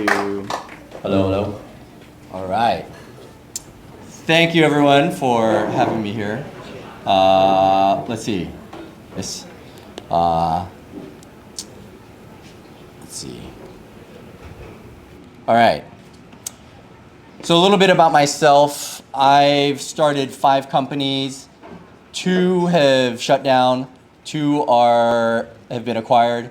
you. Hello, hello. All right. Thank you, everyone, for having me here. Let's see. Let's see. All right. So a little bit about myself. I've started 5 companies. 2 have shut down. 2 have been acquired.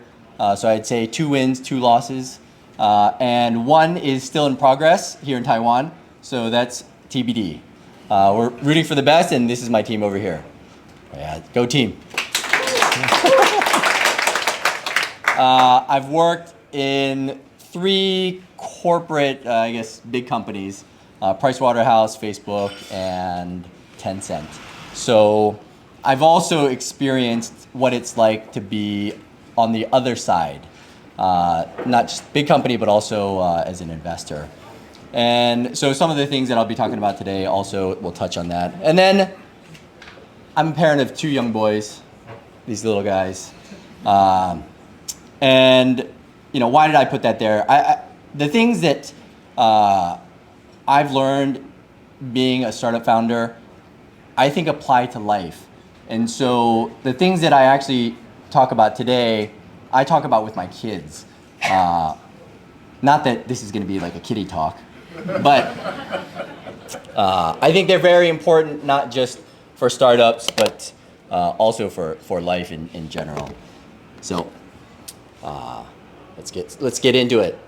So I'd say 2 wins, 2 losses. And 1 is still in progress here in Taiwan. So that's TBD. We're rooting for the best, and this is my team over here. Yeah, go team. I've worked in 3 corporate, big companies, Pricewaterhouse, Facebook, and Tencent. So I've also experienced what it's like to be on the other side, not just big company, but also as an investor. And so some of the things that I'll be talking about today also will touch on that. And then I'm a parent of 2 young boys, these little guys. And why did I put that there? The things that I've learned being a startup founder, I think apply to life. And so the things that I actually talk about today, I talk about with my kids. Not that this is going to be like a kiddie talk, but I think they're very important, not just for startups, but also for life in general. So let's get into it.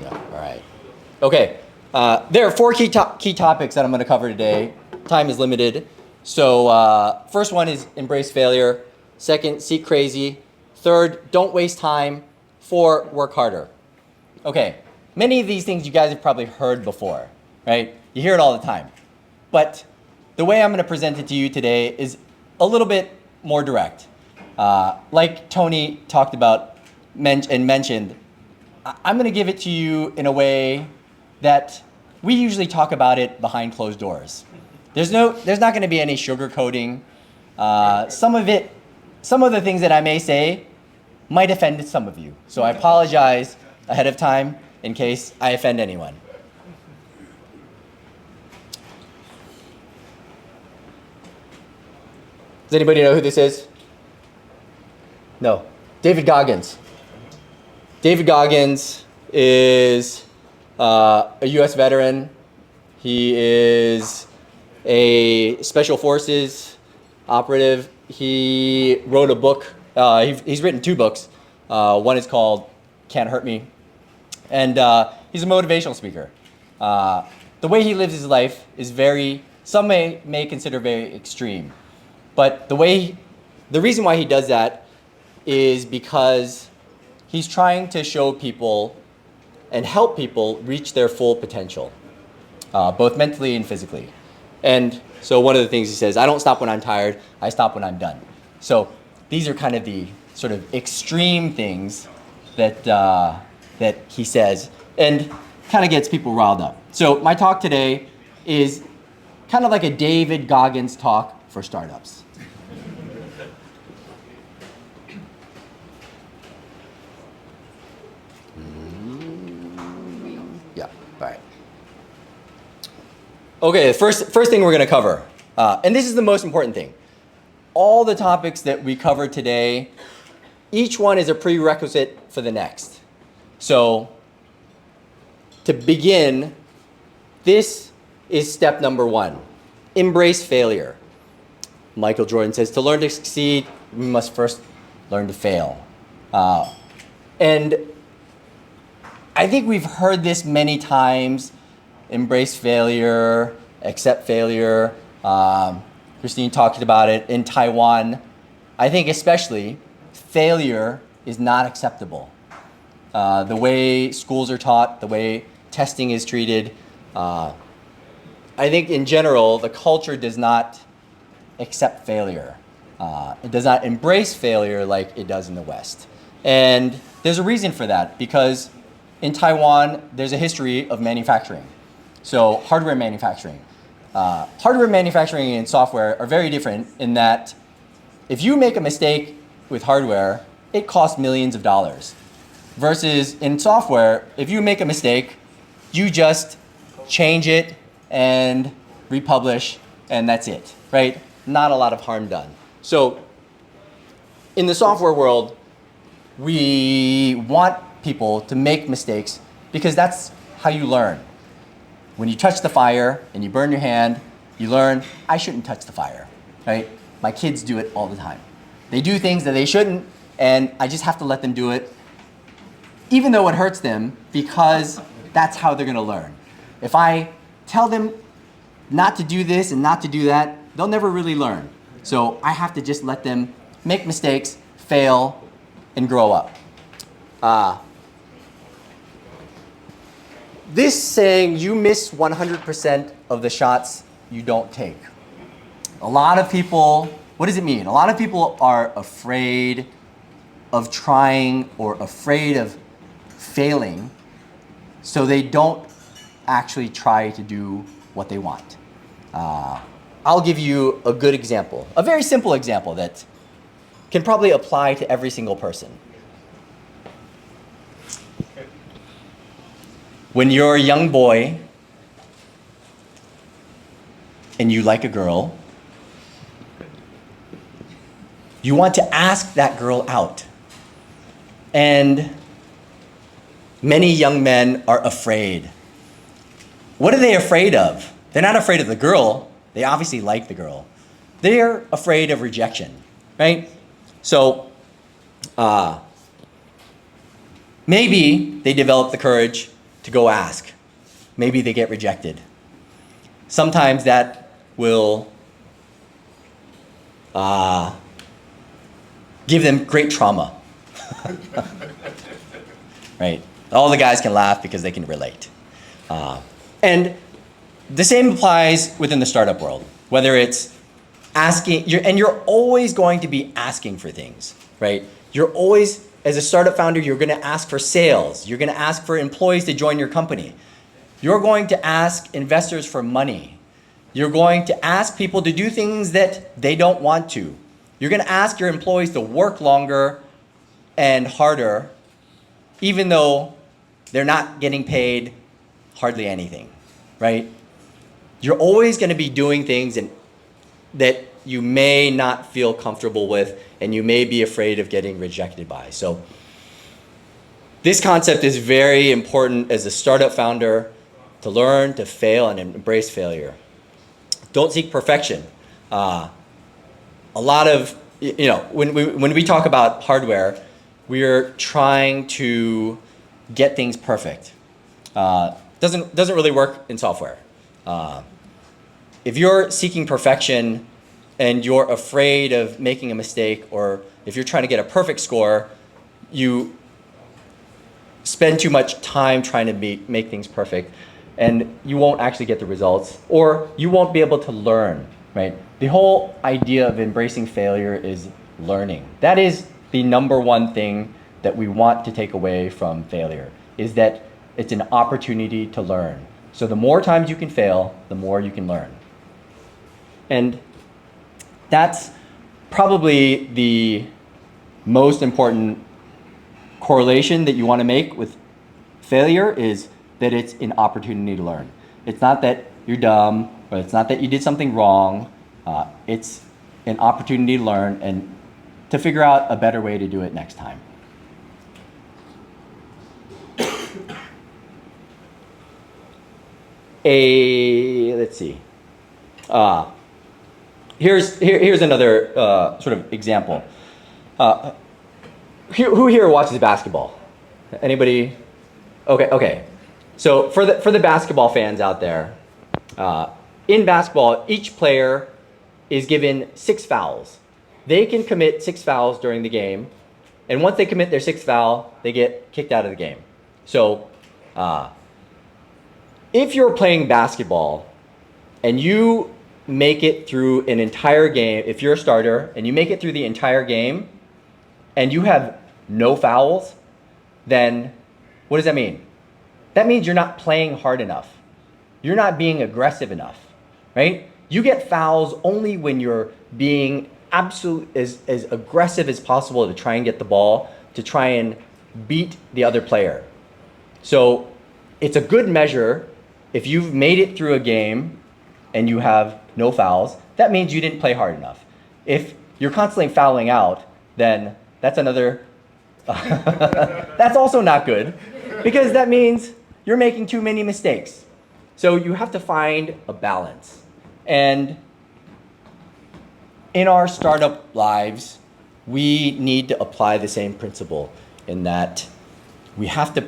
Yeah, all right. Okay, there are 4 key topics that I'm going to cover today. Time is limited. So first one is embrace failure. Second, seek crazy. Third, don't waste time. 4, work harder. Okay, many of these things you guys have probably heard before, right? You hear it all the time. But the way I'm going to present it to you today is a little bit more direct. Like Tony talked about and mentioned, I'm going to give it to you in a way that we usually talk about it behind closed doors. There's not going to be any sugarcoating. Some of the things that I may say might offend some of you. So I apologize ahead of time in case I offend anyone. Does anybody know who this is? No. David Goggins. David Goggins is a U.S. veteran. He is a Special Forces operative. He wrote a book. He's written 2 books. One is called Can't Hurt Me. And he's a motivational speaker. The way he lives his life is some may consider very extreme. But the reason why he does that is because he's trying to show people and help people reach their full potential, both mentally and physically. And so one of the things he says, I don't stop when I'm tired, I stop when I'm done. So these are kind of the sort of extreme things that he says and kind of gets people riled up. So my talk today is kind of like a David Goggins talk for startups. All right. Okay, first thing we're going to cover, and this is the most important thing. All the topics that we cover today, each one is a prerequisite for the next. So to begin, this is step number 1. Embrace failure. Michael Jordan says, to learn to succeed, we must first learn to fail. And I think we've heard this many times, embrace failure, accept failure. Christine talked about it in Taiwan. I think especially, failure is not acceptable. The way schools are taught, the way testing is treated, I think in general, the culture does not accept failure. It does not embrace failure like it does in the West. And there's a reason for that, because in Taiwan, there's a history of manufacturing. So hardware manufacturing. Hardware manufacturing and software are very different in that if you make a mistake with hardware, it costs millions of dollars. Versus in software, if you make a mistake, you just change it and republish, and that's it, right? Not a lot of harm done. So in the software world, we want people to make mistakes because that's how you learn. When you touch the fire and you burn your hand, you learn, I shouldn't touch the fire, right? My kids do it all the time. They do things that they shouldn't, and I just have to let them do it, even though it hurts them, because that's how they're gonna learn. If I tell them not to do this and not to do that, they'll never really learn. So I have to just let them make mistakes, fail, and grow up. This saying, you miss 100% of the shots you don't take. A lot of people, what does it mean? A lot of people are afraid of trying or afraid of failing, so they don't actually try to do what they want. I'll give you a good example, a very simple example that can probably apply to every single person. When you're a young boy and you like a girl, you want to ask that girl out. And many young men are afraid. What are they afraid of? They're not afraid of the girl. They obviously like the girl. They're afraid of rejection, right? So maybe they develop the courage to go ask. Maybe they get rejected. Sometimes that will give them great trauma. Right? All the guys can laugh because they can relate. And the same applies within the startup world, whether it's asking, you're always going to be asking for things, right? You're always, as a startup founder, you're going to ask for sales. You're going to ask for employees to join your company. You're going to ask investors for money. You're going to ask people to do things that they don't want to. You're going to ask your employees to work longer and harder, even though they're not getting paid hardly anything, right? You're always going to be doing things that you may not feel comfortable with, and you may be afraid of getting rejected by. So this concept is very important as a startup founder, to learn, to fail, and embrace failure. Don't seek perfection. A lot of, when we talk about hardware, we're trying to get things perfect. Doesn't really work in software. If you're seeking perfection and you're afraid of making a mistake, or if you're trying to get a perfect score, you spend too much time trying to make things perfect, and you won't actually get the results, or you won't be able to learn, right? The whole idea of embracing failure is learning. That is the number one thing that we want to take away from failure, is that it's an opportunity to learn. So the more times you can fail, the more you can learn. And that's probably the most important correlation that you want to make with failure, is that it's an opportunity to learn. It's not that you're dumb, or it's not that you did something wrong. It's an opportunity to learn and to figure out a better way to do it next time. Let's see. Here's another sort of example. Who here watches basketball? Anybody? Okay. So for the basketball fans out there, in basketball, each player is given 6 fouls. They can commit 6 fouls during the game, and once they commit their 6th foul, they get kicked out of the game. So if you're playing basketball and you make it through an entire game, if you're a starter and you make it through the entire game and you have no fouls, then what does that mean? That means you're not playing hard enough. You're not being aggressive enough, right? You get fouls only when you're being as aggressive as possible to try and get the ball, to try and beat the other player. So it's a good measure if you've made it through a game and you have no fouls, that means you didn't play hard enough. If you're constantly fouling out, then that's another, that's also not good, because that means you're making too many mistakes. So you have to find a balance. And in our startup lives, we need to apply the same principle in that we have to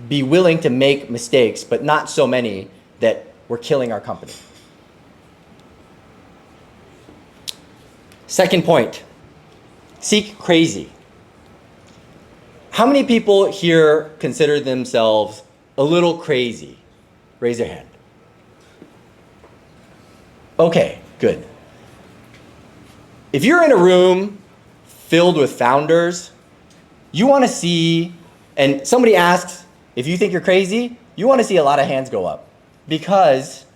be willing to make mistakes, but not so many that we're killing our company. Second point, seek crazy. How many people here consider themselves a little crazy? Raise your hand. Okay, good. If you're in a room filled with founders, you want to see, and somebody asks if you think you're crazy, you want to see a lot of hands go up, because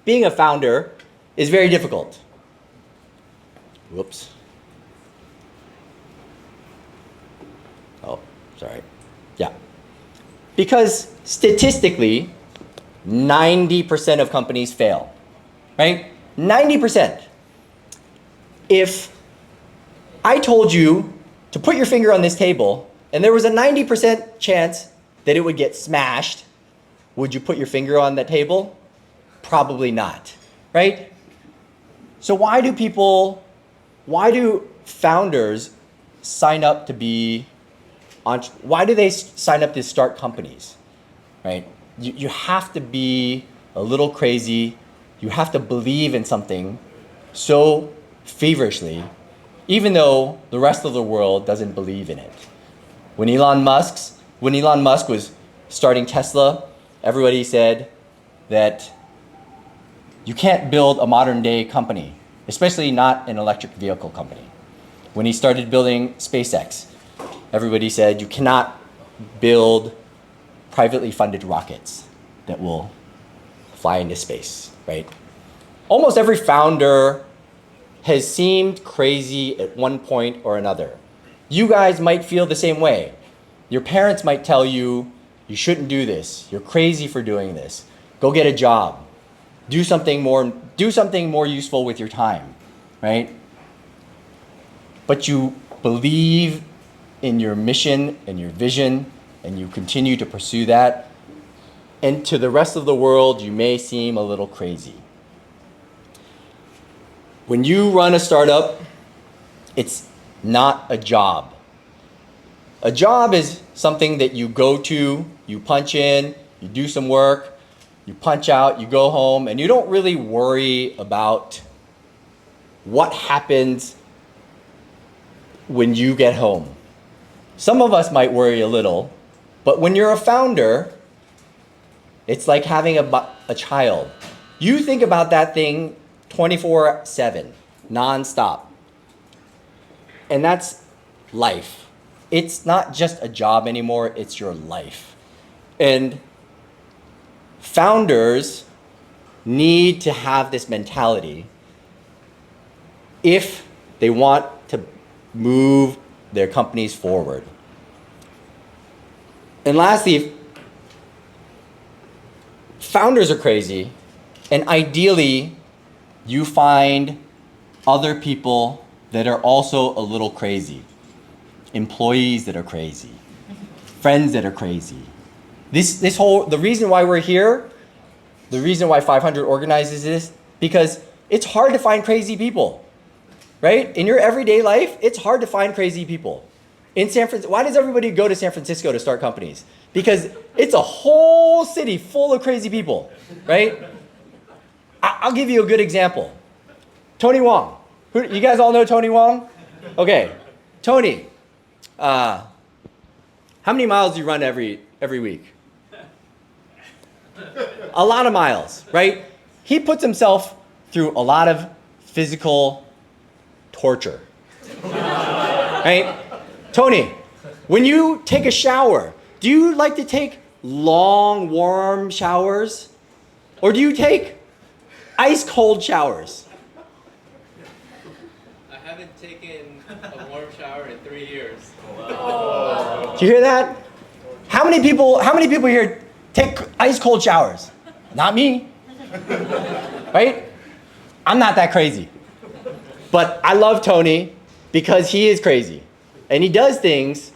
being a founder is very difficult. Whoops. Oh, sorry. Yeah. Because statistically, 90% of companies fail, right? 90%. If I told you to put your finger on this table and there was a 90% chance that it would get smashed, would you put your finger on that table? Probably not, right? So why do founders sign up to be, why do they sign up to start companies, right? You have to be a little crazy. You have to believe in something so feverishly, even though the rest of the world doesn't believe in it. When Elon Musk was starting Tesla, everybody said that you can't build a modern day company, especially not an electric vehicle company. When he started building SpaceX, everybody said you cannot build privately funded rockets that will fly into space, right? Almost every founder has seemed crazy at one point or another. You guys might feel the same way. Your parents might tell you, you shouldn't do this. You're crazy for doing this. Go get a job. Do something more useful with your time, right? But you believe in your mission and your vision, and you continue to pursue that. And to the rest of the world, you may seem a little crazy. When you run a startup, it's not a job. A job is something that you go to, you punch in, you do some work, you punch out, you go home, and you don't really worry about what happens when you get home. Some of us might worry a little, but when you're a founder, it's like having a child. You think about that thing 24/7, nonstop. And that's life. It's not just a job anymore, it's your life. And founders need to have this mentality if they want to move their companies forward. And lastly, founders are crazy, and ideally, you find other people that are also a little crazy. Employees that are crazy. Friends that are crazy. The reason why we're here, the reason why 500 organizes this, because it's hard to find crazy people, right? In your everyday life, it's hard to find crazy people. In San Francisco, why does everybody go to San Francisco to start companies? Because it's a whole city full of crazy people, right? I'll give you a good example. Tony Wong. You guys all know Tony Wong? Okay. Tony, how many miles do you run every week? A lot of miles, right? He puts himself through a lot of physical torture, right? Tony, when you take a shower, do you like to take long, warm showers? Or do you take ice cold showers? haven't taken a warm shower in 3 years. Did you hear that? How many people here take ice cold showers? Not me. Right? I'm not that crazy. But I love Tony because he is crazy. And he does things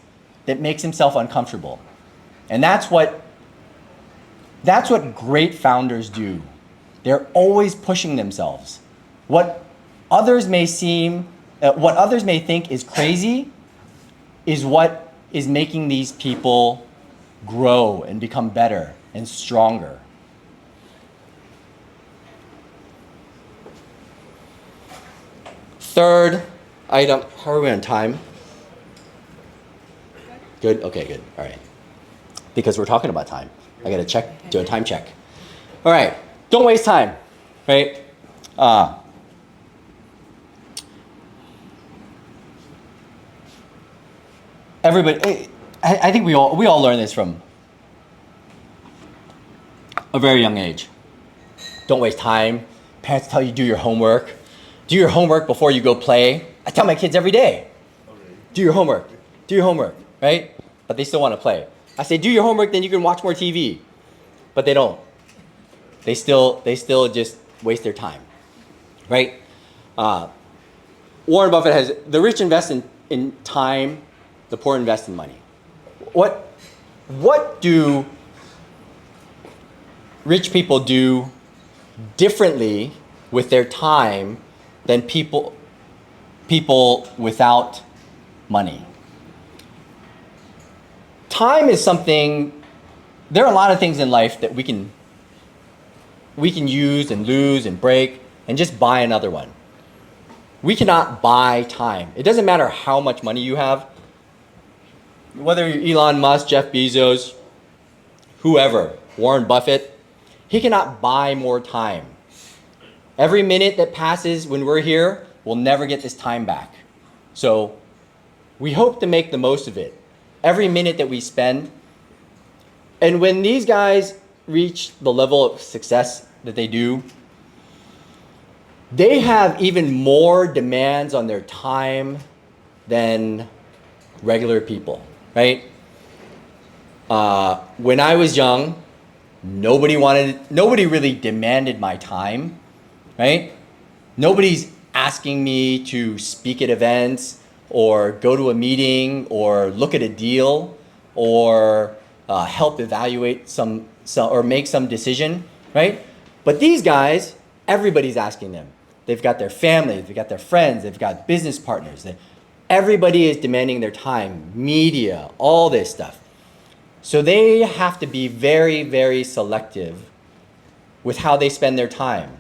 that makes himself uncomfortable. And that's what great founders do. They're always pushing themselves. What others may think is crazy is what is making these people grow and become better and stronger. Third item, how are we on time? Good? Okay, good. All right. Because we're talking about time. I got to do a time check. All right. Don't waste time, right? Everybody, I think we all learn this from a very young age. Don't waste time. Parents tell you do your homework. Do your homework before you go play. I tell my kids every day, do your homework, right? But they still want to play. I say, do your homework, then you can watch more TV. But they don't. They still just waste their time, right? Warren Buffett has, the rich invest in time, the poor invest in money. What do rich people do differently with their time than people without money? Time is something, there are a lot of things in life that we can use and lose and break and just buy another one. We cannot buy time. It doesn't matter how much money you have, whether you're Elon Musk, Jeff Bezos, whoever, Warren Buffett, he cannot buy more time. Every minute that passes when we're here, we'll never get this time back. So we hope to make the most of it. Every minute that we spend. And when these guys reach the level of success that they do, they have even more demands on their time than regular people, right? When I was young, nobody really demanded my time, right? Nobody's asking me to speak at events or go to a meeting or look at a deal or help evaluate some or make some decision, right? But these guys, everybody's asking them. They've got their family, they've got their friends, they've got business partners. Everybody is demanding their time, media, all this stuff. So they have to be very, very selective with how they spend their time.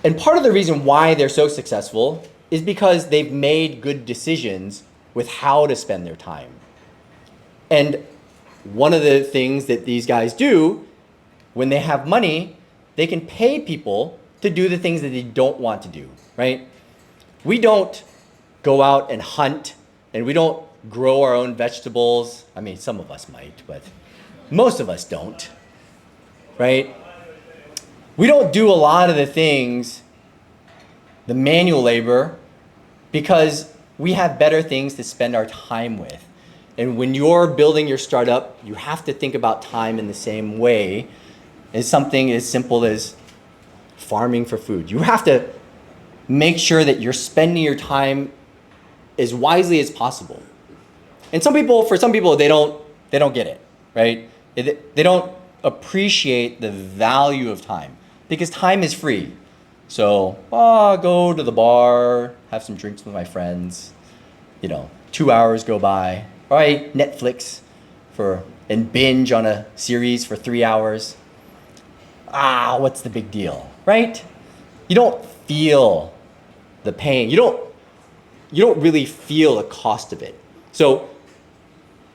And part of the reason why they're so successful is because they've made good decisions with how to spend their time. And one of the things that these guys do, when they have money, they can pay people to do the things that they don't want to do, right? We don't go out and hunt, and we don't grow our own vegetables. I mean, some of us might, but most of us don't, right? We don't do a lot of the things, the manual labor, because we have better things to spend our time with. And when you're building your startup, you have to think about time in the same way as something as simple as farming for food. You have to make sure that you're spending your time as wisely as possible. And for some people, they don't get it, right? They don't appreciate the value of time because time is free. So, go to the bar, have some drinks with my friends, 2 hours go by. All right, Netflix and binge on a series for 3 hours. What's the big deal, right? You don't feel the pain. You don't really feel the cost of it. So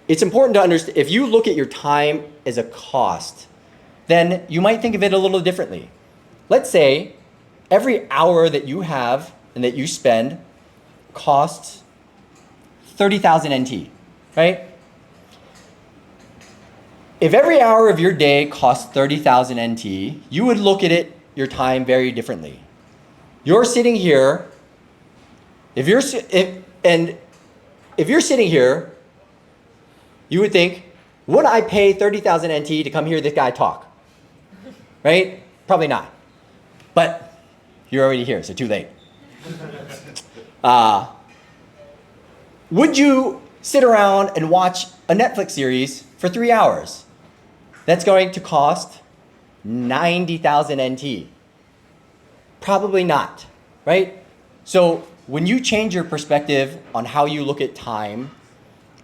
it's important to understand, if you look at your time as a cost, then you might think of it a little differently. Let's say every hour that you have and that you spend costs 30,000 NT, right? If every hour of your day costs 30,000 NT, you would look at your time very differently. You're sitting here If you're sitting here, you would think, would I pay 30,000 NT to come hear this guy talk? Right? Probably not. But you're already here, so too late. Would you sit around and watch a Netflix series for 3 hours? That's going to cost 90,000 NT. Probably not, right? So when you change your perspective on how you look at time,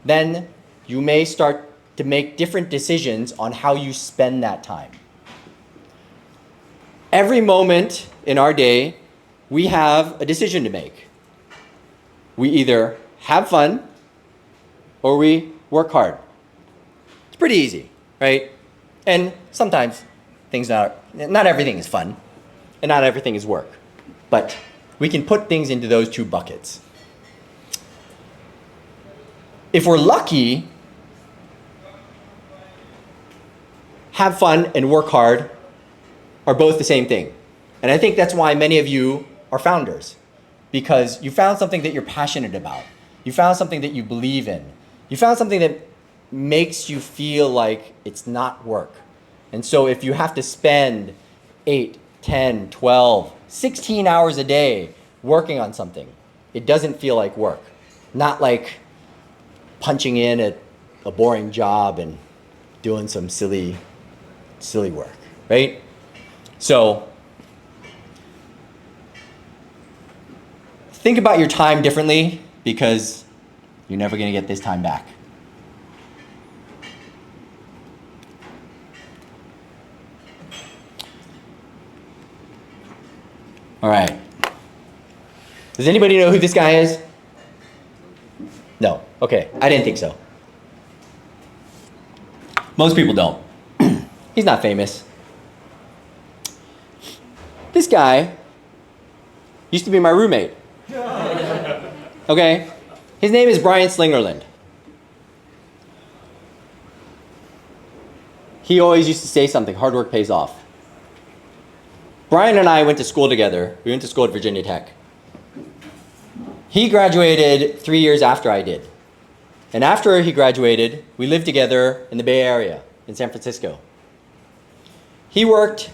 then you may start to make different decisions on how you spend that time. Every moment in our day, we have a decision to make. We either have fun or we work hard. It's pretty easy, right? And sometimes not everything is fun and not everything is work. But we can put things into those two buckets. If we're lucky, have fun and work hard are both the same thing. And I think that's why many of you are founders, because you found something that you're passionate about. You found something that you believe in. You found something that makes you feel like it's not work. And so if you have to spend 8, 10, 12, 16 hours a day working on something, it doesn't feel like work. Not like punching in at a boring job and doing some silly work, right? So think about your time differently, because you're never going to get this time back. All right. Does anybody know who this guy is? No. Okay. I didn't think so. Most people don't. He's not famous. This guy used to be my roommate. Okay? His name is Brian Slingerland. He always used to say something, hard work pays off. Brian and I went to school together. We went to school at Virginia Tech. He graduated 3 years after I did. And after he graduated, we lived together in the Bay Area, in San Francisco. He got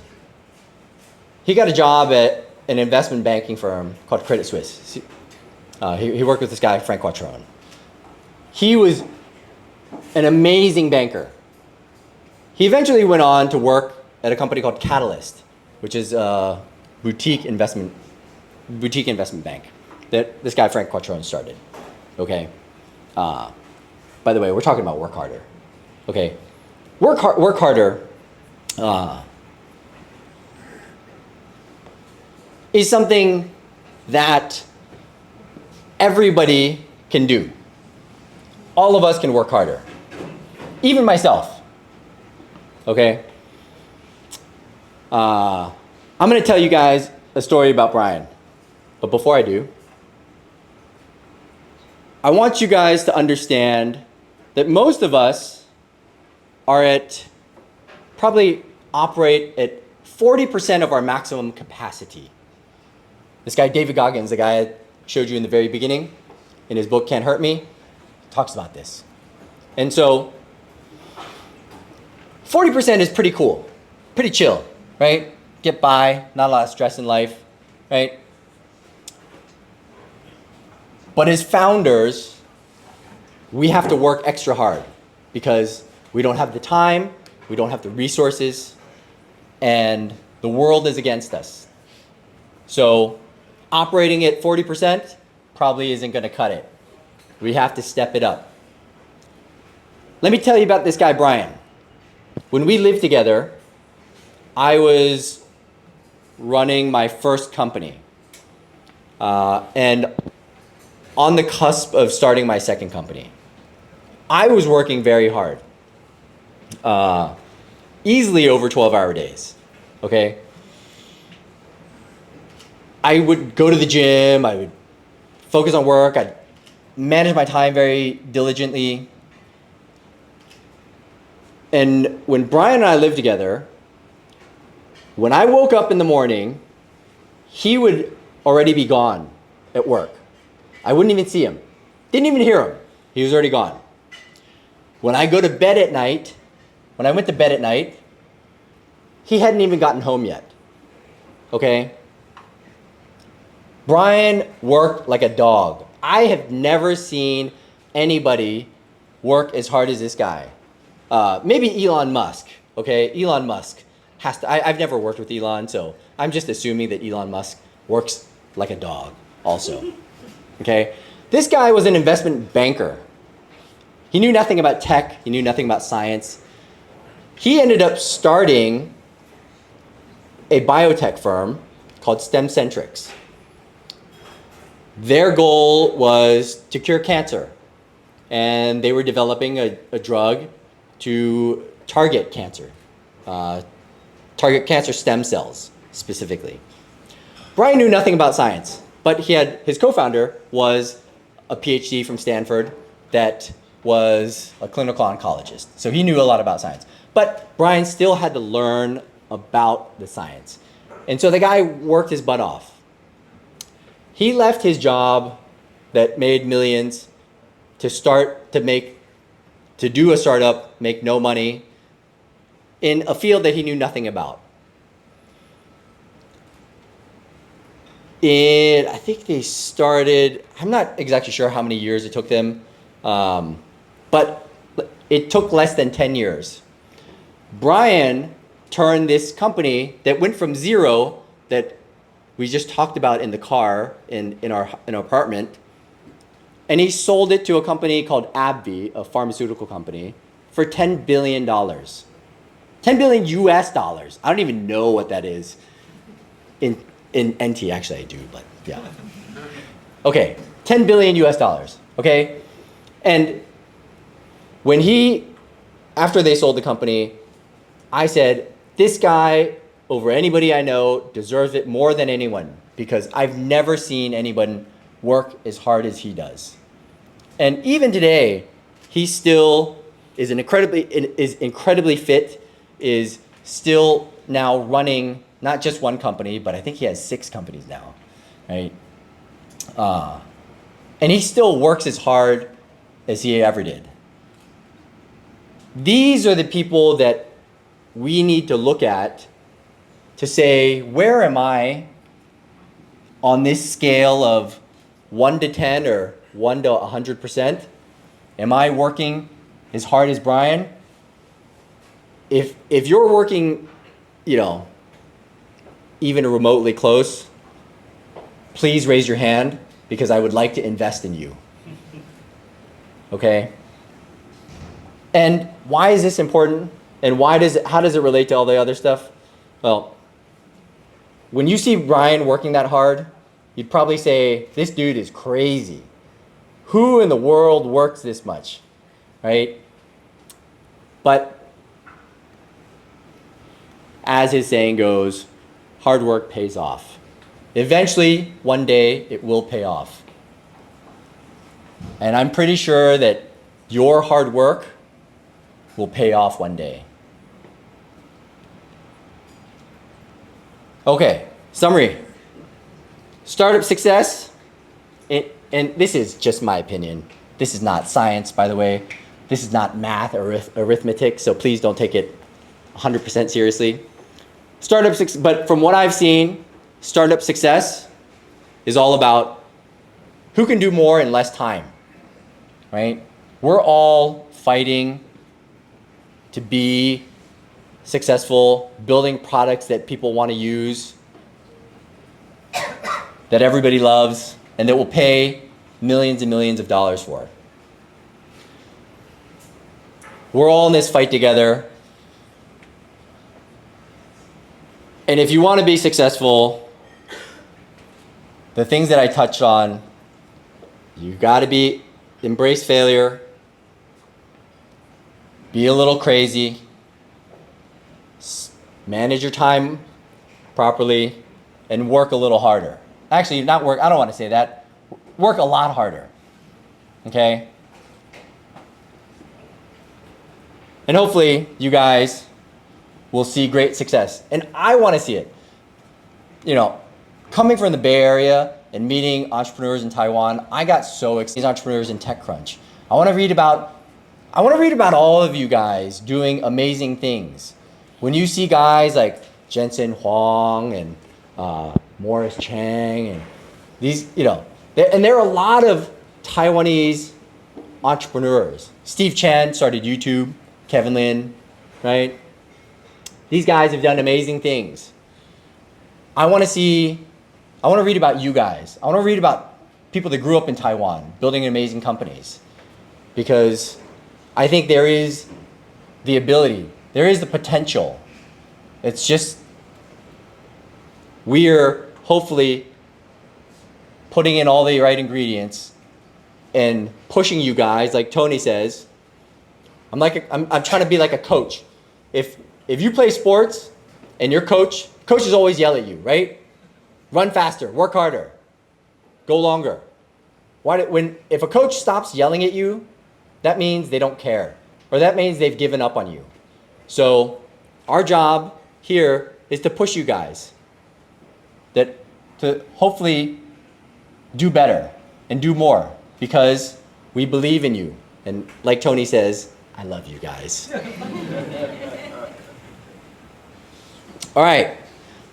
a job at an investment banking firm called Credit Suisse. He worked with this guy, Frank Quattrone. He was an amazing banker. He eventually went on to work at a company called Catalyst, which is a boutique investment bank that this guy, Frank Quattrone, started. Okay? By the way, we're talking about work harder. Okay? Work harder is something that everybody can do. All of us can work harder. Even myself. Okay? I'm going to tell you guys a story about Brian. But before I do, I want you guys to understand that most of us probably operate at 40% of our maximum capacity. This guy, David Goggins, the guy I showed you in the very beginning, in his book, Can't Hurt Me, talks about this. And so 40% is pretty cool, pretty chill, right? Get by, not a lot of stress in life, right? But as founders, we have to work extra hard because we don't have the time, we don't have the resources, and the world is against us. So operating at 40% probably isn't going to cut it. We have to step it up. Let me tell you about this guy, Brian. When we lived together, I was running my first company and on the cusp of starting my second company. I was working very hard, easily over 12-hour days, okay? I would go to the gym, I would focus on work, I'd manage my time very diligently. And when Brian and I lived together, when I woke up in the morning, he would already be gone at work. I wouldn't even see him. Didn't even hear him. He was already gone. When I go to bed at night, when I went to bed at night, he hadn't even gotten home yet. Okay? Brian worked like a dog. I have never seen anybody work as hard as this guy. Maybe Elon Musk. Okay? Elon Musk has to. I've never worked with Elon, so I'm just assuming that Elon Musk works like a dog also. Okay? This guy was an investment banker. He knew nothing about tech. He knew nothing about science. He ended up starting a biotech firm called StemCentrix. Their goal was to cure cancer. And they were developing a drug to target cancer. Target cancer stem cells, specifically. Brian knew nothing about science, but his co-founder was a PhD from Stanford that was a clinical oncologist. So he knew a lot about science. But Brian still had to learn about the science. And so the guy worked his butt off. He left his job that made millions to do a startup, make no money, in a field that he knew nothing about. I think they started, I'm not exactly sure how many years it took them, but it took less than 10 years. Brian turned this company that went from zero, that we just talked about in the car in our apartment, and he sold it to a company called AbbVie, a pharmaceutical company, for $10 billion. 10 billion US dollars. I don't even know what that is in NT. Actually, I do, but yeah. Okay, 10 billion US dollars. Okay, and after they sold the company, I said, this guy, over anybody I know, deserves it more than anyone, because I've never seen anyone work as hard as he does. And even today, he still is incredibly fit, is still now running not just one company, but I think he has 6 companies now, right? And he still works as hard as he ever did. These are the people that we need to look at to say, where am I on this scale of 1 to 10 or 1 to 100%? Am I working as hard as Brian? If you're working, even remotely close, please raise your hand, because I would like to invest in you. Okay? And why is this important? And how does it relate to all the other stuff? Well, when you see Brian working that hard, you'd probably say, this dude is crazy. Who in the world works this much, right? But as his saying goes, hard work pays off. Eventually, one day, it will pay off. And I'm pretty sure that your hard work will pay off one day. Okay, summary. Startup success, and this is just my opinion. This is not science, by the way. This is not math or arithmetic, so please don't take it 100% seriously. But from what I've seen, startup success is all about who can do more in less time, right? We're all fighting to be successful, building products that people want to use, that everybody loves, and that will pay millions and millions of dollars for. We're all in this fight together. And if you want to be successful, the things that I touched on, you got to embrace failure, be a little crazy, manage your time properly, and work a little harder. Actually, not work, I don't want to say that. Work a lot harder, okay? And hopefully, you guys will see great success. And I want to see it. Coming from the Bay Area, and meeting entrepreneurs in Taiwan, I got so excited. These entrepreneurs in TechCrunch. I want to read about all of you guys doing amazing things. When you see guys like Jensen Huang and Morris Chang and these, and there are a lot of Taiwanese entrepreneurs. Steve Chen started YouTube, Kevin Lin, right? These guys have done amazing things. I want to read about you guys. I want to read about people that grew up in Taiwan, building amazing companies. Because I think there is the ability, there is the potential. It's just, we're hopefully putting in all the right ingredients and pushing you guys, like Tony says. I'm trying to be like a coach. If you play sports and your coaches always yell at you, right? Run faster, work harder, go longer. If a coach stops yelling at you, that means they don't care, or that means they've given up on you. So our job here is to push you guys to hopefully do better and do more, because we believe in you. And like Tony says, I love you guys. All right,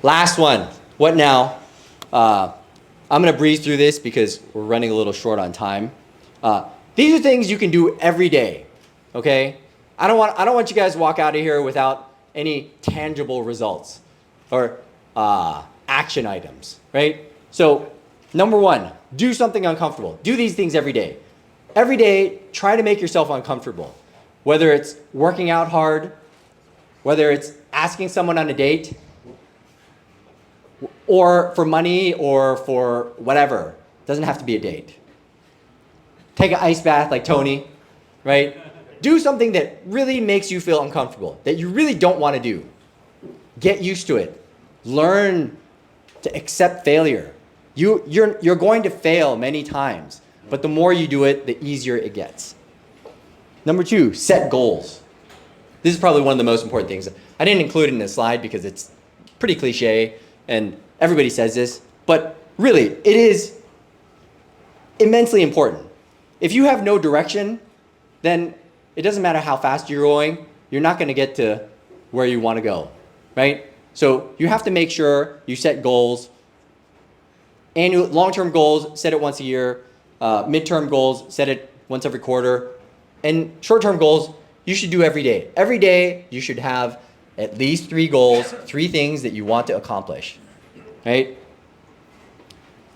last one. What now? I'm gonna breeze through this because we're running a little short on time. These are things you can do every day, okay? I don't want you guys to walk out of here without any tangible results or action items, right? So number one, do something uncomfortable. Do these things every day. Every day, try to make yourself uncomfortable. Whether it's working out hard, whether it's asking someone on a date, or for money, or for whatever. It doesn't have to be a date. Take an ice bath like Tony, right? Do something that really makes you feel uncomfortable, that you really don't want to do. Get used to it. Learn to accept failure. You're going to fail many times, but the more you do it, the easier it gets. Number two, set goals. This is probably one of the most important things. I didn't include it in this slide because it's pretty cliche and everybody says this, but really, it is immensely important. If you have no direction, then it doesn't matter how fast you're going, you're not going to get to where you want to go, right? So you have to make sure you set goals. Annual, long-term goals, set it once a year. Midterm goals, set it once every quarter. And short-term goals, you should do every day. Every day, you should have at least 3 goals, 3 things that you want to accomplish, right?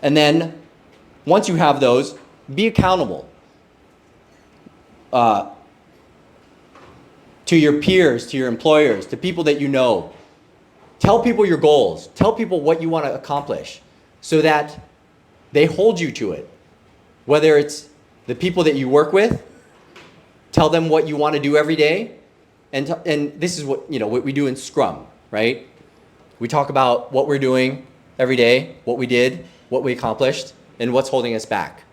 And then, once you have those, be accountable to your peers, to your employers, to people that you know. Tell people your goals. Tell people what you want to accomplish so that they hold you to it. Whether it's the people that you work with, tell them what you want to do every day. And this is what we do in Scrum, right? We talk about what we're doing every day, what we did, what we accomplished, and what's holding us back.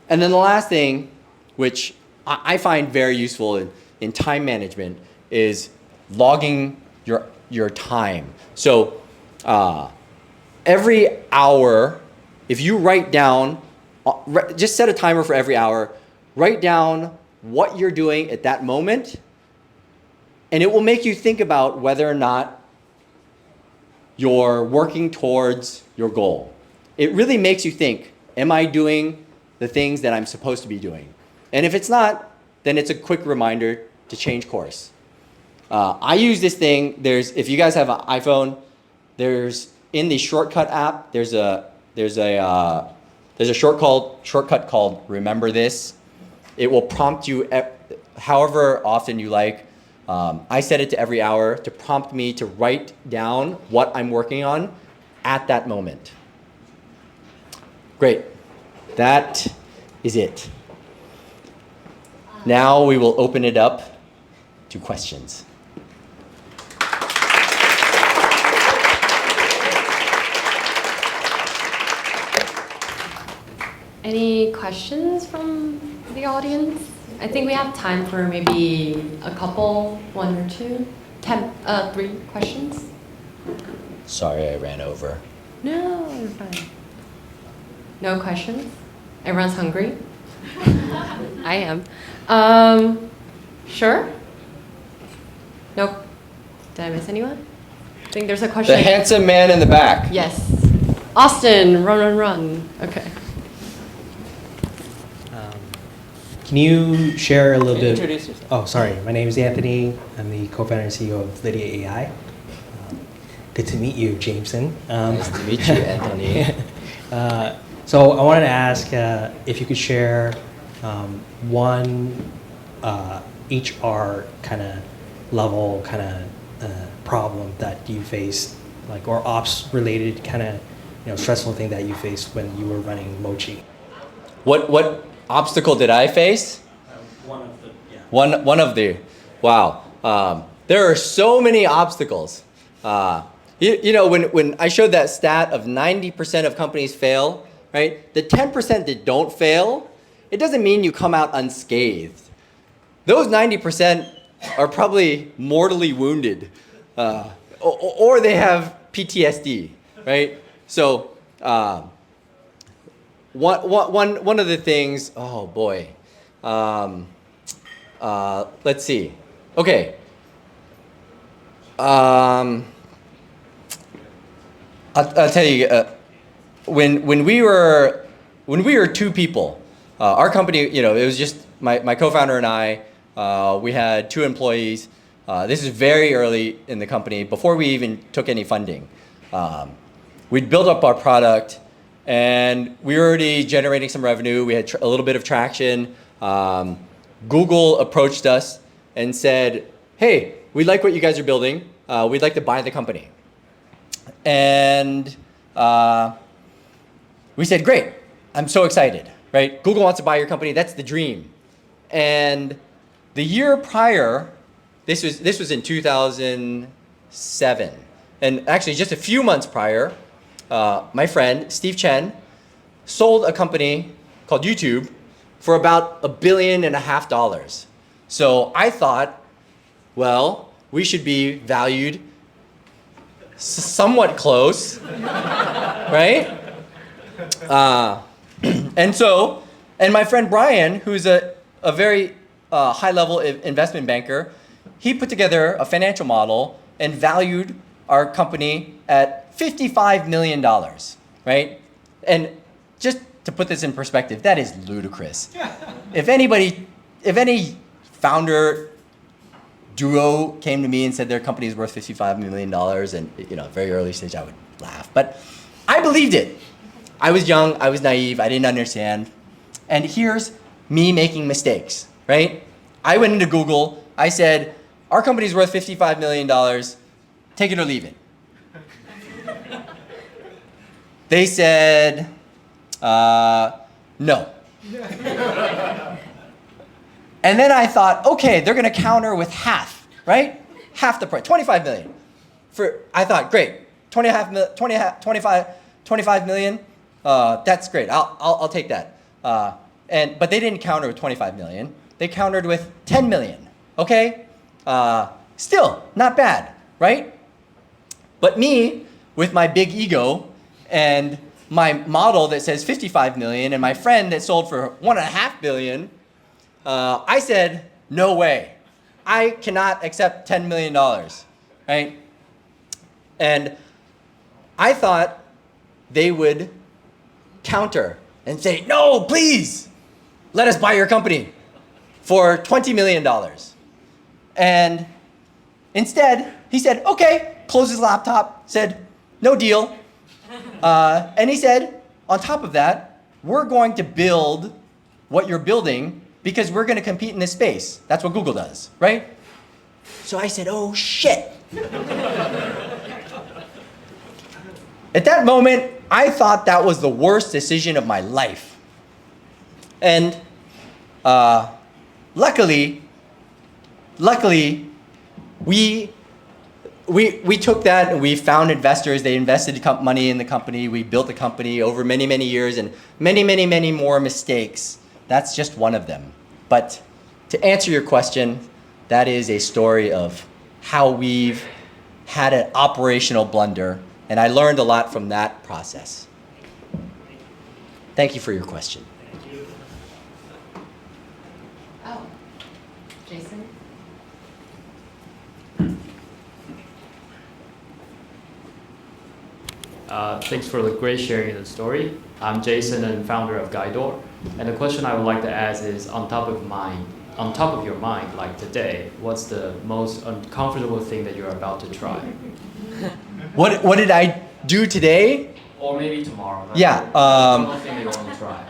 And then the last thing, which I find very useful in time management, is logging your time. So every hour, if you write down, just set a timer for every hour, write down what you're doing at that moment, and it will make you think about whether or not you're working towards your goal. It really makes you think, am I doing the things that I'm supposed to be doing? And if it's not, then it's a quick reminder to change course. I use this thing. If you guys have an iPhone, in the shortcut app, there's a shortcut called Remember This. It will prompt you however often you like. I set it to every hour to prompt me to write down what I'm working on at that moment. Great. That is it. Now we will open it up to questions. Any questions from the audience? I think we have time for maybe a couple, 1 or 2, 3 questions. Sorry, I ran over. No, you're fine. No questions? Everyone's hungry? I am. Sure? Nope. Did I miss anyone? I think there's a question. The handsome man in the back. Yes. Austin, run. Okay. Can you share a little bit? Introduce yourself. Oh, sorry. My name is Anthony. I'm the co-founder and CEO of Lydia AI. Good to meet you, Jameson. Nice to meet you, Anthony. So I wanted to ask if you could share one HR kind of level kind of problem that you faced, like, or ops related kind of stressful thing that you faced when you were running Mochi. What obstacle did I face? One of the One of the, wow. There are so many obstacles. When I showed that stat of 90% of companies fail, right? The 10% that don't fail, it doesn't mean you come out unscathed. Those 90% are probably mortally wounded, or they have PTSD, right? So one of the things, oh boy, let's see. Okay. I'll tell you, when we were two people, our company, it was just my co-founder and I. We had 2 employees. This is very early in the company, before we even took any funding. We'd built up our product, and we were already generating some revenue. We had a little bit of traction. Google approached us and said, "Hey, we like what you guys are building. We'd like to buy the company." And we said, "Great, I'm so excited," right? Google wants to buy your company. That's the dream. And the year prior, this was in 2007, and actually just a few months prior, my friend Steve Chen sold a company called YouTube for about $1.5 billion. So I thought, well, we should be valued somewhat close, right? And my friend Brian, who's a very high-level investment banker, he put together a financial model and valued our company at $55 million, right? And just to put this in perspective, that is ludicrous. If any founder duo came to me and said their company is worth $55 million, and very early stage, I would laugh. But I believed it. I was young, I was naive, I didn't understand. And here's me making mistakes, right? I went into Google, I said, our company's worth $55 million, take it or leave it. They said, no. And then I thought, okay, they're gonna counter with half, right? Half the price, 25 million. I thought, great, 25 million, that's great, I'll take that. But they didn't counter with 25 million, they countered with 10 million, okay? Still, not bad, right? But me, with my big ego, and my model that says 55 million, and my friend that sold for $1.5 billion, I said, no way. I cannot accept $10 million, right? And I thought they would counter and say, no, please, let us buy your company for $20 million. And instead, he said, okay, closed his laptop, said, no deal. And he said, on top of that, we're going to build what you're building because we're going to compete in this space. That's what Google does, right? So I said, oh, shit. At that moment, I thought that was the worst decision of my life. And luckily, we took that and we found investors. They invested money in the company. We built the company over many, many years and many, many, many more mistakes. That's just one of them. But to answer your question, that is a story of how we've had an operational blunder. And I learned a lot from that process. Thank you for your question. Oh, Jason? Thanks for the great sharing of the story. I'm Jason and founder of Guidor. And the question I would like to ask is on top of your mind, like today, what's the most uncomfortable thing that you're about to try? What did I do today? Or maybe tomorrow. Yeah. One thing you want to try.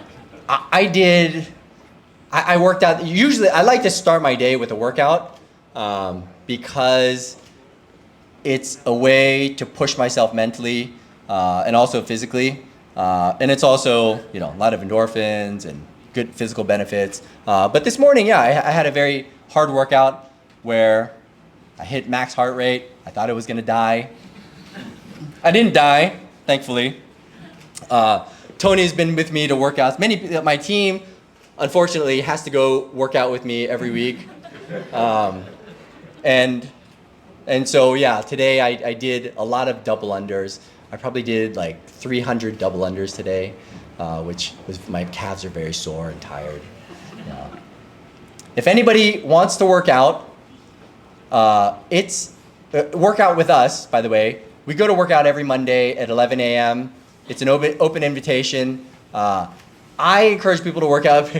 I worked out. Usually, I like to start my day with a workout because it's a way to push myself mentally and also physically. And it's also, a lot of endorphins and good physical benefits. But this morning, I had a very hard workout where I hit max heart rate. I thought I was going to die. I didn't die, thankfully. Tony's been with me to workouts. My team, unfortunately, has to go work out with me every week. And so, today I did a lot of double unders. I probably did like 300 double unders today, which was, my calves are very sore and tired. If anybody wants to work out, work out with us, by the way. We go to work out every Monday at 11 a.m. It's an open invitation. I encourage people to work out.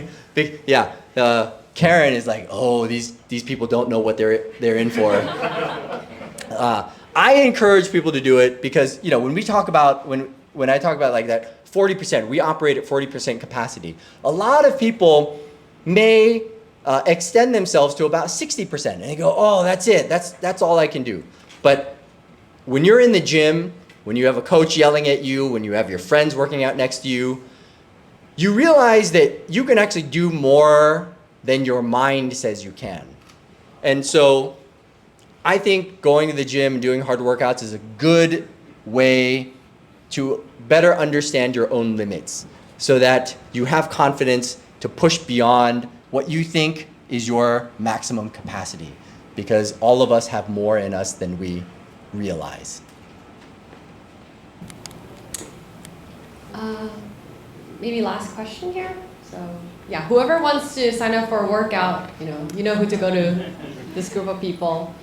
Karen is like, oh, these people don't know what they're in for. I encourage people to do it because when I talk about like that 40%, we operate at 40% capacity. A lot of people may extend themselves to about 60%, and they go, oh, that's it. That's all I can do. But when you're in the gym, when you have a coach yelling at you, when you have your friends working out next to you, you realize that you can actually do more than your mind says you can. And so I think going to the gym and doing hard workouts is a good way to better understand your own limits so that you have confidence to push beyond what you think is your maximum capacity, because all of us have more in us than we realize. Maybe last question here. So whoever wants to sign up for a workout, you know who to go to. This group of people.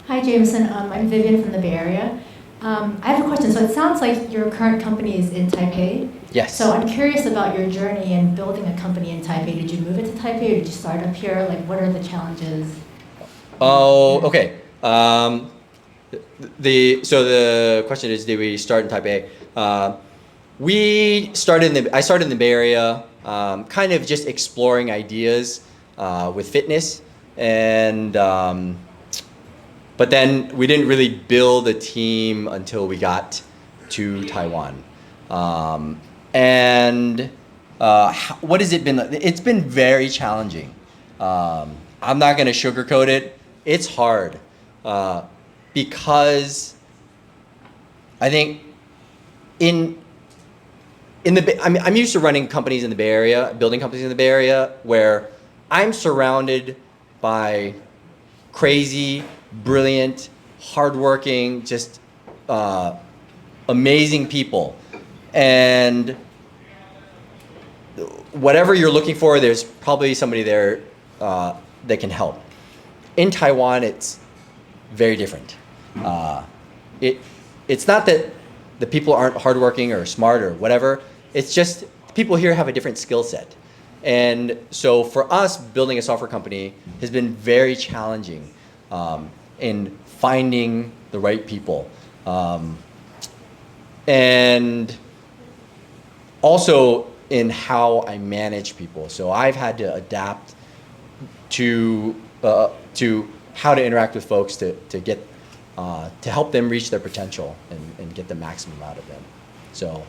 Hi, Jameson. I'm Vivian from the Bay Area. I have a question. So it sounds like your current company is in Taipei. Yes. So I'm curious about your journey in building a company in Taipei. Did you move it to Taipei or did you start up here? Like, what are the challenges? Oh, okay. So the question is, did we start in Taipei? I started in the Bay Area, kind of just exploring ideas with fitness, and but then we didn't really build a team until we got to Taiwan. What has it been like? It's been very challenging. I'm not going to sugarcoat it. It's hard because I think I'm used to running companies in the Bay Area, building companies in the Bay Area, where I'm surrounded by crazy, brilliant, hardworking, just amazing people. And whatever you're looking for, there's probably somebody there that can help. In Taiwan, it's very different. It's not that the people aren't hardworking or smart or whatever. It's just people here have a different skill set. And so for us, building a software company has been very challenging in finding the right people. And also in how I manage people. So I've had to adapt to how to interact with folks to help them reach their potential and get the maximum out of them. So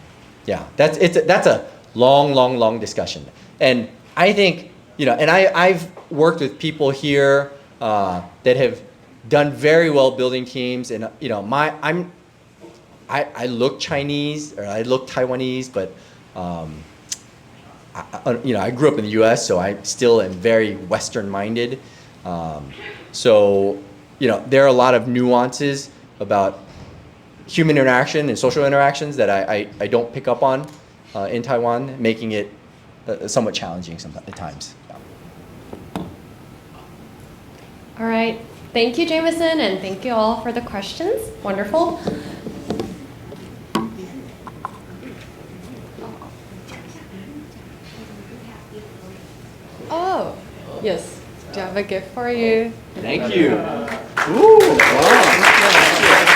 yeah, that's a long discussion. And I think, and I've worked with people here that have done very well building teams, and I look Chinese or I look Taiwanese, but I grew up in the U.S., so I still am very Western-minded. So there are a lot of nuances about human interaction and social interactions that I don't pick up on in Taiwan, making it somewhat challenging at times. All right. Thank you, Jameson, and thank you all for the questions. Wonderful. Oh, yes. Do I have a gift for you? Thank you. Ooh, wow.